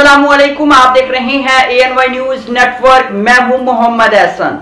अस्सलामुअलैकुम, आप देख रहे हैं ANY न्यूज नेटवर्क। मैं हूं मोहम्मद एहसन।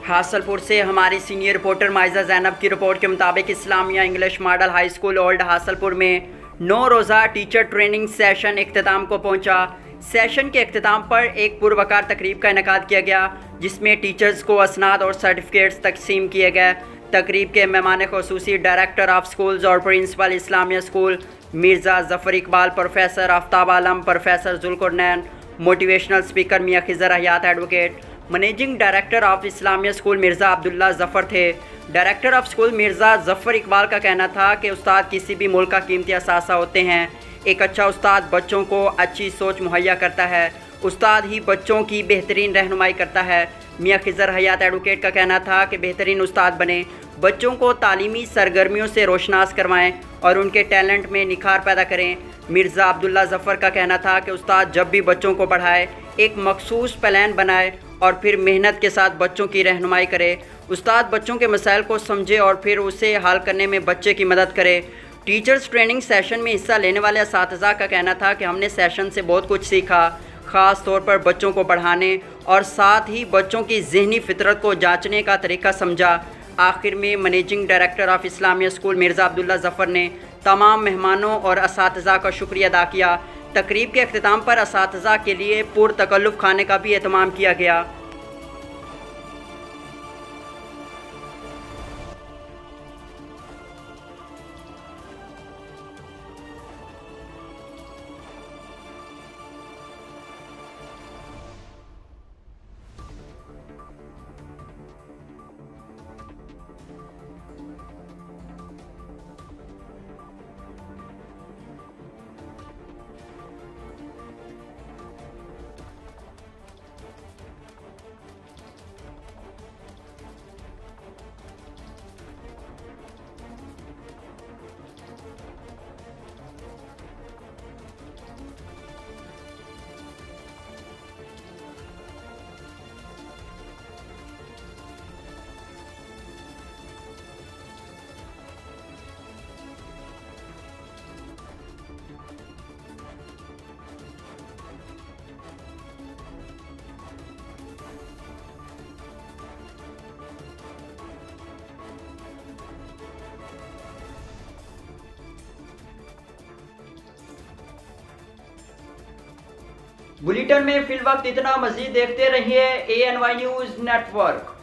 हासलपुर से हमारी सीनियर रिपोर्टर माइजा जैनब की रिपोर्ट के मुताबिक Islamia English model high school old Hasalpur में 9 रोज़ा टीचर ट्रेनिंग सेशन इख्तिताम को पहुंचा। सेशन के इख्तिताम पर एक पुरवकार तकरीब का इनेकाद किया गया, जिसमें टीचर्स को असनाद और सर्टिफिकेट्स तकसीम किए गए। तकरीब के मेहमान खुसूसी डायरेक्टर ऑफ स्कूल्स और principal Islamia school Mirza Zafar Iqbal, professor Aftab Alam, professor Zulqarnain, motivational speaker Mian Khizar Hayat advocate, managing director of Islamia school Mirza Abdullah Zafar थे। Director of school Mirza Zafar Iqbal का कहना था कि उस्ताद किसी भी मुल्क का कीमती असासा होते हैं। एक अच्छा उस्ताद बच्चों को अच्छी सोच मुहैया करता है। उस्ताद ही बच्चों की बेहतरीन रहनुमाई करता है। मियाँ खिज़र हयात एडवोकेट का कहना था कि बेहतरीन उस्ताद बने, बच्चों को तालीमी सरगर्मियों से रोशनास करवाएं और उनके टैलेंट में निखार पैदा करें। मिर्ज़ा अब्दुल्ला ज़फ़र का कहना था कि उस्ताद जब भी बच्चों को पढ़ाए एक मखसूस प्लान बनाए और फिर मेहनत के साथ बच्चों की रहनुमाई करे। उस्ताद बच्चों के मसाइल को समझे और फिर उसे हल करने में बच्चे की मदद करे। टीचर्स ट्रेनिंग सेशन में हिस्सा लेने वाले असातिज़ा का कहना था कि हमने सेशन से बहुत कुछ सीखा, ख़ास तौर पर बच्चों को पढ़ाने और साथ ही बच्चों की ज़हनी फ़ितरत को जांचने का तरीका समझा। आखिर में managing director of Islamia school Mirza Abdullah Zafar ने तमाम मेहमानों और असातिज़ा का शुक्रिया अदा किया। तकरीब के अख्तिताम पर असातिज़ा के लिए पुरतकल्लुफ़ खाने का भी एहतमाम किया गया। बुलेटिन में फिल वक्त इतना, मज़ीद देखते रहिए ANY न्यूज़ नेटवर्क।